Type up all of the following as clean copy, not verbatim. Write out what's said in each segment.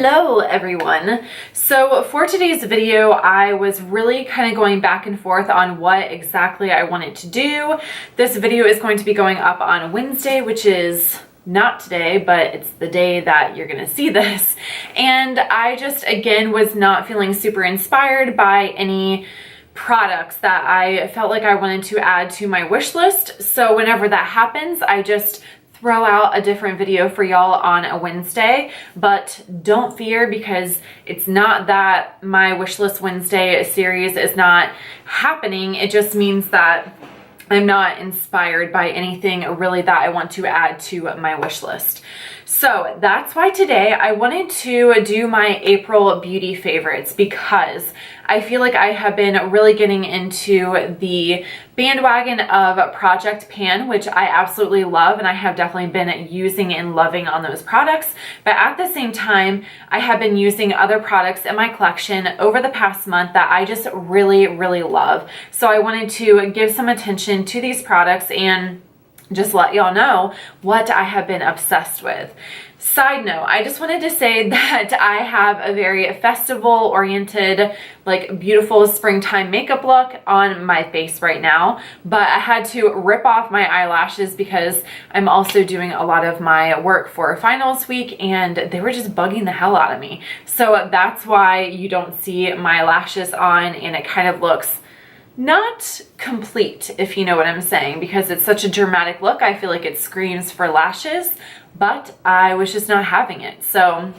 Hello everyone. So for today's video, I was really kind of going back and forth on what exactly I wanted to do. This video is going to be going up on Wednesday, which is not today, but it's the day that you're gonna see this. And I just, again, was not feeling super inspired by any products that I felt like I wanted to add to my wish list. So whenever that happens, I just throw out a different video for y'all on a Wednesday. But don't fear, because it's not that my Wishlist Wednesday series is not happening. It just means that I'm not inspired by anything really that I want to add to my wish list. So that's why today I wanted to do my April beauty favorites, because I feel like I have been really getting into the bandwagon of Project Pan, which I absolutely love, and I have definitely been using and loving on those products. But at the same time, I have been using other products in my collection over the past month that I just really, really love. So I wanted to give some attention to these products and just let y'all know what I have been obsessed with. Side note, I just wanted to say that I have a very festival-oriented, like beautiful springtime makeup look on my face right now, but I had to rip off my eyelashes because I'm also doing a lot of my work for finals week and they were just bugging the hell out of me. So that's why you don't see my lashes on, and it kind of looks not complete, if you know what I'm saying, because it's such a dramatic look. I feel like it screams for lashes, but I was just not having it. So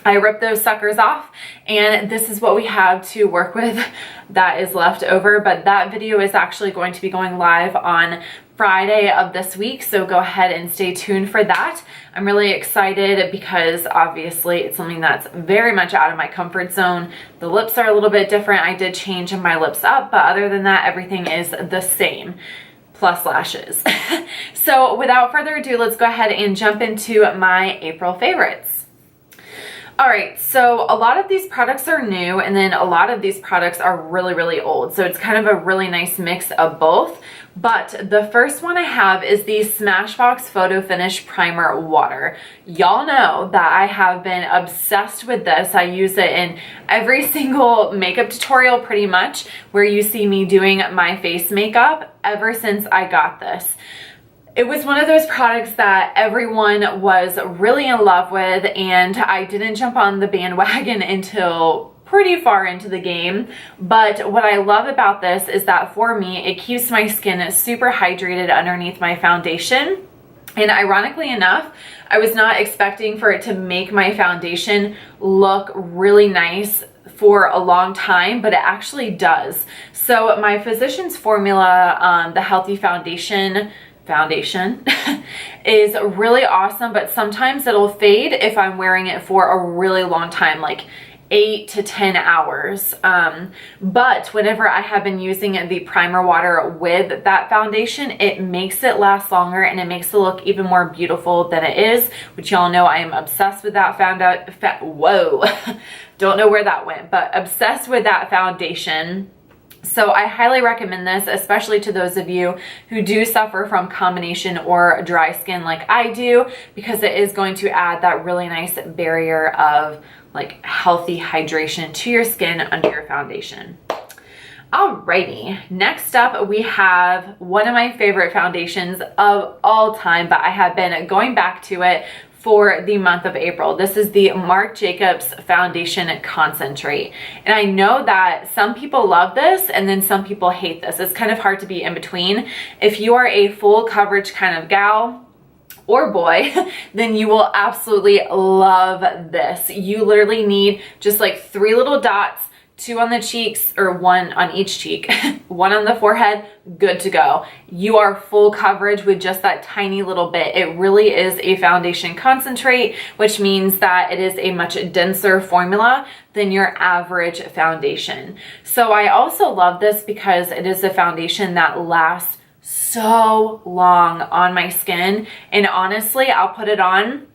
I ripped those suckers off, and this is what we have to work with that is left over. But that video is actually going to be going live on Friday of this week, so go ahead and stay tuned for that. I'm really excited because obviously it's something that's very much out of my comfort zone. The lips are a little bit different. I did change my lips up, but other than that, everything is the same, plus lashes. So without further ado, let's go ahead and jump into my April favorites. All right, so a lot of these products are new, and then a lot of these products are really, really old. So it's kind of a really nice mix of both. But the first one I have is the Smashbox Photo Finish Primer Water. Y'all know that I have been obsessed with this. I use it in every single makeup tutorial pretty much where you see me doing my face makeup ever since I got this. It was one of those products that everyone was really in love with, and I didn't jump on the bandwagon until pretty far into the game. But what I love about this is that for me, it keeps my skin super hydrated underneath my foundation. And ironically enough, I was not expecting for it to make my foundation look really nice for a long time, but it actually does. So my Physicians Formula, the Healthy Foundation is really awesome, but sometimes it'll fade if I'm wearing it for a really long time, like 8 to 10 hours. But whenever I have been using the primer water with that foundation, it makes it last longer and it makes it look even more beautiful than it is, which y'all know I am obsessed with that whoa, don't know where that went, but obsessed with that foundation. So I highly recommend this, especially to those of you who do suffer from combination or dry skin like I do, because it is going to add that really nice barrier of like healthy hydration to your skin under your foundation. Alrighty, next up we have one of my favorite foundations of all time, but I have been going back to it for the month of April. This is the Marc Jacobs Foundation Concentrate. And I know that some people love this and then some people hate this. It's kind of hard to be in between. If you are a full coverage kind of gal or boy, then you will absolutely love this. You literally need just like 3 little dots, 2 on the cheeks, or 1 on each cheek, 1 on the forehead, good to go. You are full coverage with just that tiny little bit. It really is a foundation concentrate, which means that it is a much denser formula than your average foundation. So I also love this because it is a foundation that lasts so long on my skin. And honestly, I'll put it on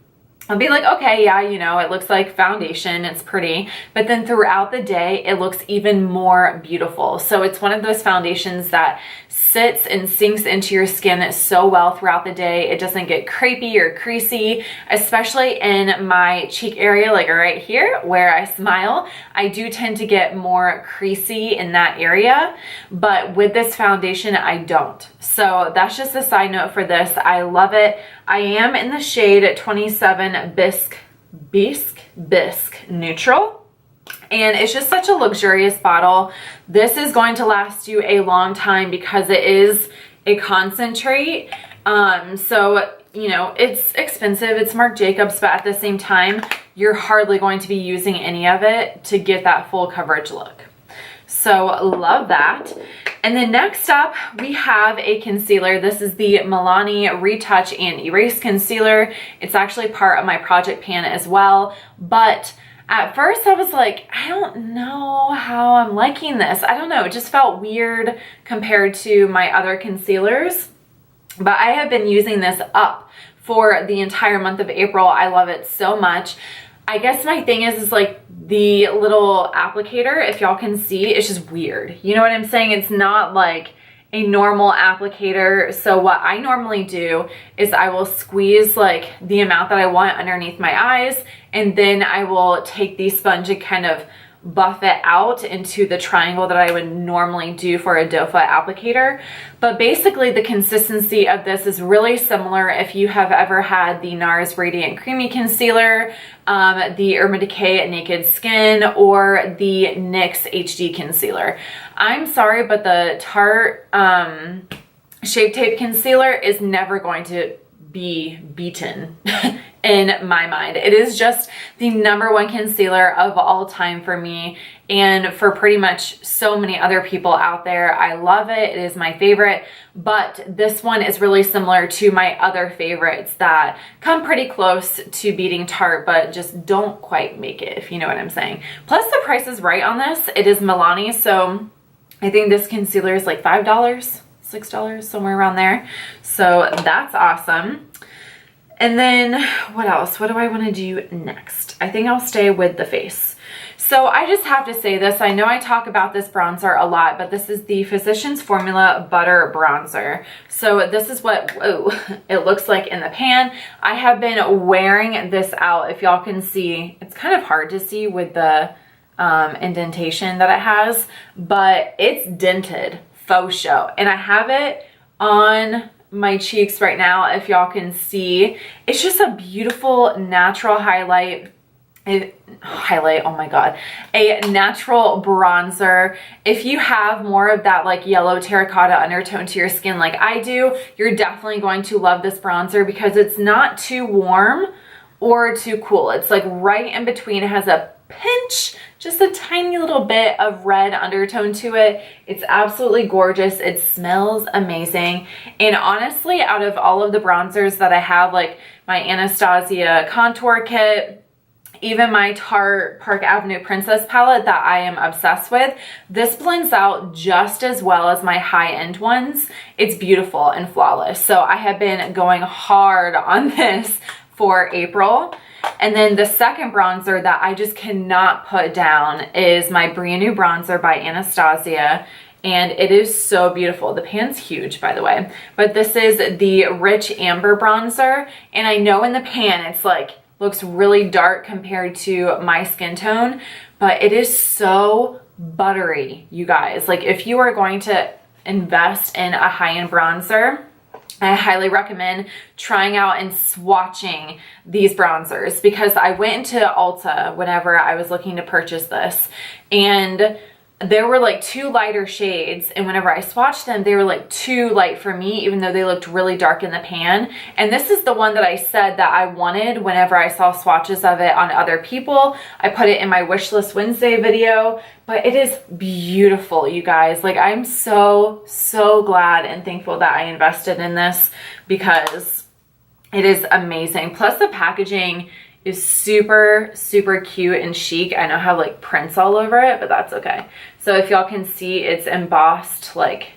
I'll be like, okay, yeah, you know, it looks like foundation, it's pretty, but then throughout the day, it looks even more beautiful. So it's one of those foundations that sits and sinks into your skin so well throughout the day. It doesn't get crepey or creasy, especially in my cheek area, like right here where I smile. I do tend to get more creasy in that area, but with this foundation, I don't. So that's just a side note for this. I love it. I am in the shade 27 Bisque Neutral. And it's just such a luxurious bottle. This is going to last you a long time because it is a concentrate. So, you know, it's expensive. It's Marc Jacobs, but at the same time, you're hardly going to be using any of it to get that full coverage look. So love that. And then next up, we have a concealer. This is the Milani Retouch and Erase Concealer. It's actually part of my project pan as well, but at first I was like, I don't know how I'm liking this. I don't know, it just felt weird compared to my other concealers. But I have been using this up for the entire month of April. I love it so much. I guess my thing is like the little applicator, if y'all can see, it's just weird. You know what I'm saying? It's not like a normal applicator. So what I normally do is I will squeeze like the amount that I want underneath my eyes, and then I will take the sponge and kind of buff it out into the triangle that I would normally do for a doe foot applicator. But basically the consistency of this is really similar if you have ever had the NARS Radiant Creamy Concealer, the Urban Decay Naked Skin, or the NYX HD Concealer. I'm sorry, but the Tarte Shape Tape Concealer is never going to be beaten in my mind. It is just the #1 concealer of all time for me and for pretty much so many other people out there. I love it. It is my favorite, but this one is really similar to my other favorites that come pretty close to beating Tarte, but just don't quite make it, if you know what I'm saying. Plus the price is right on this. It is Milani, so I think this concealer is like $5, $6, somewhere around there. So that's awesome. And then what else? What do I want to do next? I think I'll stay with the face. So I just have to say this. I know I talk about this bronzer a lot, but this is the Physicians Formula Butter Bronzer. So this is what it looks like in the pan. I have been wearing this out. If y'all can see, it's kind of hard to see with the indentation that it has, but it's dented faux show. And I have it on my cheeks right now, if y'all can see. It's just a beautiful natural highlight, oh my god, a natural bronzer. If you have more of that like yellow terracotta undertone to your skin like I do, you're definitely going to love this bronzer because it's not too warm or too cool. It's like right in between. It has a pinch, just a tiny little bit of red undertone to it. It's absolutely gorgeous. It smells amazing. And honestly, out of all of the bronzers that I have, like my Anastasia contour kit, even my Tarte Park Avenue Princess palette that I am obsessed with, this blends out just as well as my high-end ones. It's beautiful and flawless. So I have been going hard on this for April. And then the second bronzer that I just cannot put down is my brand new bronzer by Anastasia. And it is so beautiful. The pan's huge, by the way. But this is the Rich Amber Bronzer. And I know in the pan it's like, looks really dark compared to my skin tone. But it is so buttery, you guys. Like if you are going to invest in a high-end bronzer, I highly recommend trying out and swatching these bronzers because I went into Ulta whenever I was looking to purchase this, and there were like 2 lighter shades, and whenever I swatched them, they were like too light for me, even though they looked really dark in the pan. And this is the one that I said that I wanted whenever I saw swatches of it on other people. I put it in my Wishlist Wednesday video, but it is beautiful, you guys. Like I'm so glad and thankful that I invested in this because it is amazing. Plus the packaging is super cute and chic. I know I have like prints all over it, but that's okay. So if y'all can see, it's embossed like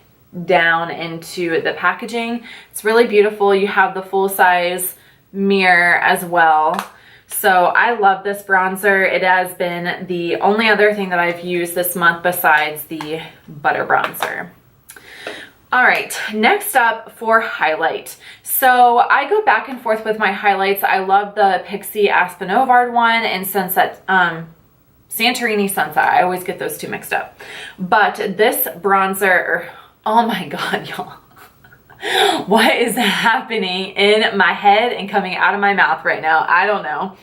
down into the packaging. It's really beautiful. You have the full size mirror as well. So I love this bronzer. It has been the only other thing that I've used this month besides the butter bronzer. All right, next up for highlight. So I go back and forth with my highlights. I love the Pixie Aspen Ovard one and Sunset, Santorini Sunset. I always get those two mixed up. But this bronzer, oh my God, y'all. What is happening in my head and coming out of my mouth right now? I don't know.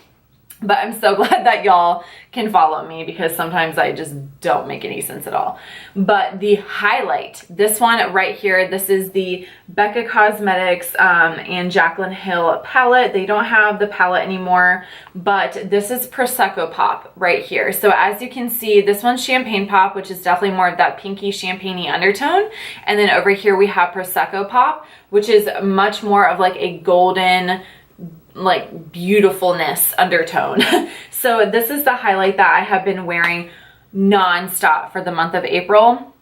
But I'm so glad that y'all can follow me because sometimes I just don't make any sense at all. But the highlight, this one right here, this is the Becca Cosmetics and Jaclyn Hill palette. They don't have the palette anymore, but this is Prosecco Pop right here. So as you can see, this one's Champagne Pop, which is definitely more of that pinky champagne-y undertone. And then over here we have Prosecco Pop, which is much more of like a golden, like beautifulness undertone. So this is the highlight that I have been wearing non-stop for the month of April.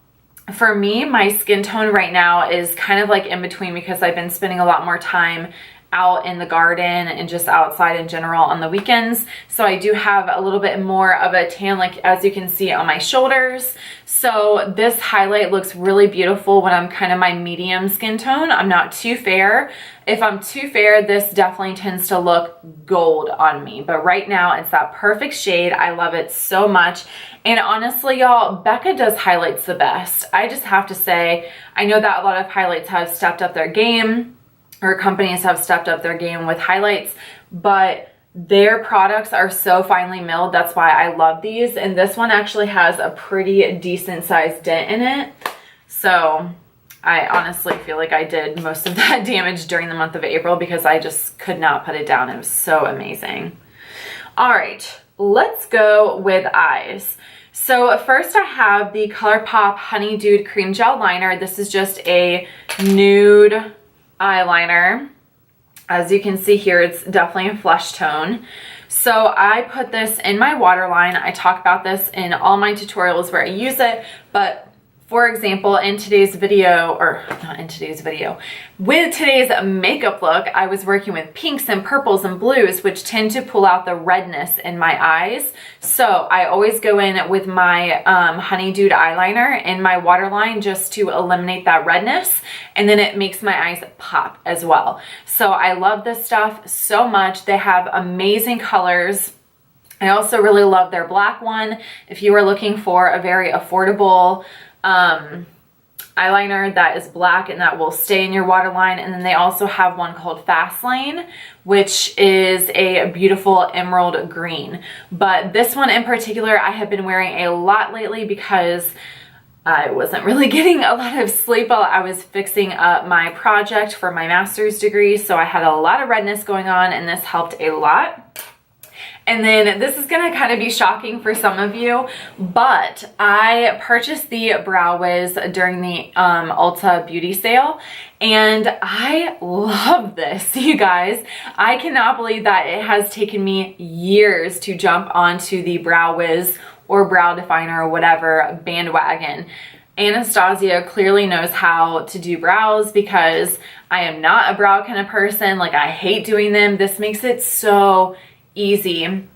For me, my skin tone right now is kind of like in between because I've been spending a lot more time out in the garden and just outside in general on the weekends. So I do have a little bit more of a tan, like as you can see on my shoulders. So this highlight looks really beautiful when I'm kind of my medium skin tone. I'm not too fair. If I'm too fair, this definitely tends to look gold on me. But right now it's that perfect shade. I love it so much. And honestly, y'all, Becca does highlights the best. I just have to say, I know that a lot of highlights have stepped up their game, or companies have stepped up their game with highlights, but their products are so finely milled. That's why I love these. And this one actually has a pretty decent sized dent in it. So I honestly feel like I did most of that damage during the month of April because I just could not put it down. It was so amazing. All right, let's go with eyes. So first I have the Colourpop Honey Dude Creme Gel Liner. This is just a nude eyeliner. As you can see here, it's definitely a flesh tone. So I put this in my waterline. I talk about this in all my tutorials where I use it, but for example, in today's video, or not in today's video, with today's makeup look, I was working with pinks and purples and blues, which tend to pull out the redness in my eyes. So I always go in with my Honey Dude eyeliner in my waterline just to eliminate that redness. And then it makes my eyes pop as well. So I love this stuff so much. They have amazing colors. I also really love their black one. If you are looking for a very affordable eyeliner that is black and that will stay in your waterline. And then they also have one called Fast Lane, which is a beautiful emerald green. But this one in particular, I have been wearing a lot lately because I wasn't really getting a lot of sleep while I was fixing up my project for my master's degree. So I had a lot of redness going on and this helped a lot. And then this is gonna kind of be shocking for some of you, but I purchased the Brow Wiz during the Ulta beauty sale, and I love this, you guys. I cannot believe that it has taken me years to jump onto the Brow Wiz or Brow Definer or whatever bandwagon. Anastasia clearly knows how to do brows because I am not a brow kind of person. Like, I hate doing them. This makes it so easy and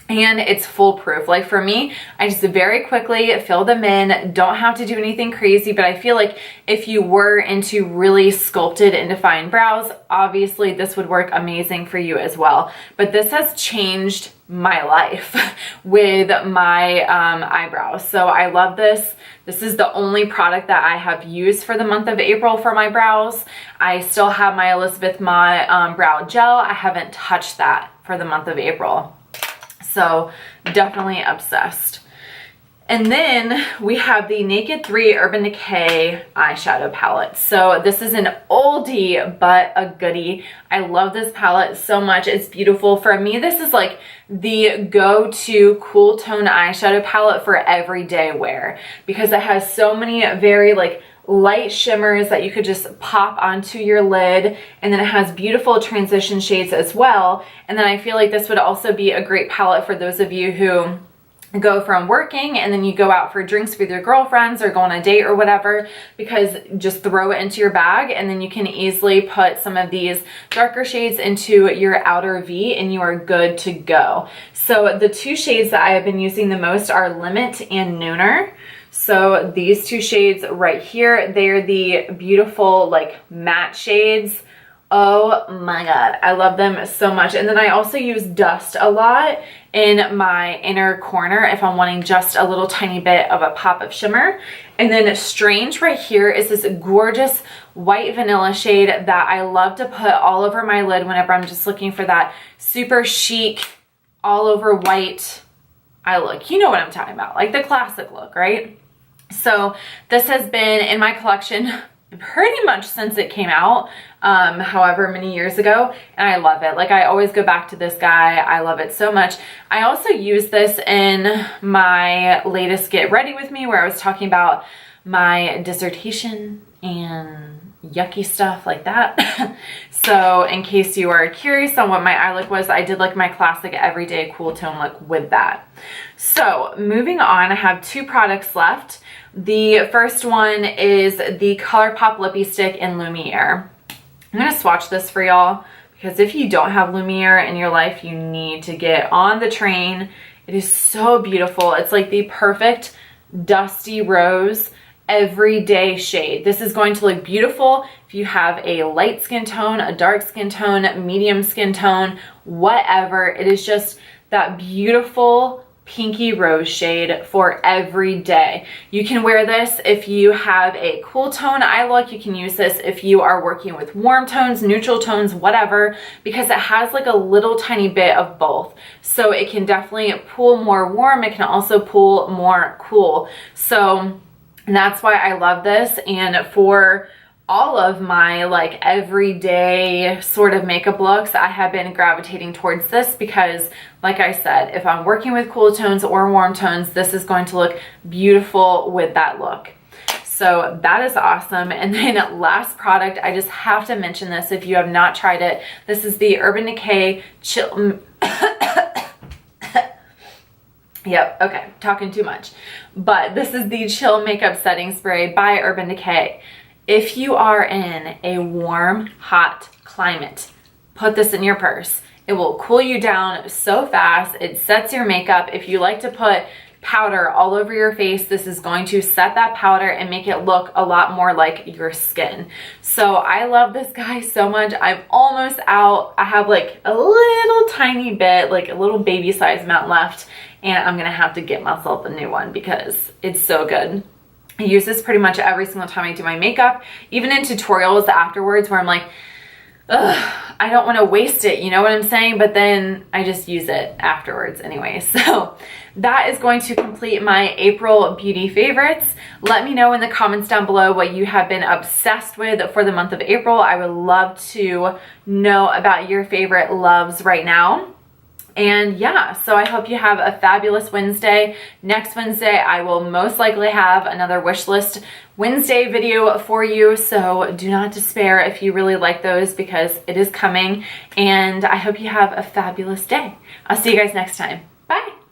it's foolproof. Like for me, I just very quickly fill them in, don't have to do anything crazy, but I feel like if you were into really sculpted and defined brows, obviously this would work amazing for you as well. But this has changed my life with my eyebrows. So I love this. This is the only product that I have used for the month of April for my brows. I still have my Elizabeth Mae brow gel. I haven't touched that for the month of April. So definitely obsessed. And then we have the Naked 3 Urban Decay eyeshadow palette. So this is an oldie but a goodie. I love this palette so much. It's beautiful. For me, this is like the go-to cool tone eyeshadow palette for everyday wear because it has so many very like light shimmers that you could just pop onto your lid, and then it has beautiful transition shades as well. And then I feel like this would also be a great palette for those of you who go from working and then you go out for drinks with your girlfriends or go on a date or whatever, because just throw it into your bag and then you can easily put some of these darker shades into your outer V and you are good to go. So the two shades that I have been using the most are Limit and Nooner. So these two shades right here, they're the beautiful like matte shades. Oh my God, I love them so much. And then I also use Dust a lot in my inner corner if I'm wanting just a little tiny bit of a pop of shimmer. And then Strange right here is this gorgeous white vanilla shade that I love to put all over my lid whenever I'm just looking for that super chic, all over white eye look. You know what I'm talking about, like the classic look, right? So this has been in my collection pretty much since it came out, however many years ago, and I love it. Like, I always go back to this guy. I love it so much. I also use this in my latest Get Ready With Me, where I was talking about my dissertation and yucky stuff like that. So in case you are curious on what my eye look was, I did like my classic everyday cool tone look with that. So moving on, I have two products left. The first one is the Colourpop Lippie Stick in Lumiere. I'm going to swatch this for y'all because if you don't have Lumiere in your life, you need to get on the train. It is so beautiful. It's like the perfect dusty rose everyday shade. This is going to look beautiful if you have a light skin tone, a dark skin tone, medium skin tone, whatever. It is just that beautiful pinky rose shade for every day. You can wear this if you have a cool tone eye look. You can use this if you are working with warm tones, neutral tones, whatever, because it has like a little tiny bit of both. So it can definitely pull more warm. It can also pull more cool. So that's why I love this. And for all of my like everyday sort of makeup looks, I have been gravitating towards this because, like I said, if I'm working with cool tones or warm tones, this is going to look beautiful with that look. So that is awesome. And then last product, I just have to mention this if you have not tried it. This is the Urban Decay Chill... Yep, okay, talking too much. But this is the Chill Makeup Setting Spray by Urban Decay. If you are in a warm, hot climate, put this in your purse. It will cool you down so fast. It sets your makeup. If you like to put powder all over your face, this is going to set that powder and make it look a lot more like your skin. So I love this guy so much. I'm almost out. I have like a little tiny bit, like a little baby size amount left, and I'm gonna have to get myself a new one because it's so good. I use this pretty much every single time I do my makeup, even in tutorials afterwards where I'm like, ugh, I don't want to waste it, you know what I'm saying? But then I just use it afterwards anyway. So that is going to complete my April beauty favorites. Let me know in the comments down below what you have been obsessed with for the month of April. I would love to know about your favorite loves right now. And yeah, so I hope you have a fabulous Wednesday. Next Wednesday, I will most likely have another wish list Wednesday video for you. So do not despair if you really like those because it is coming. And I hope you have a fabulous day. I'll see you guys next time. Bye.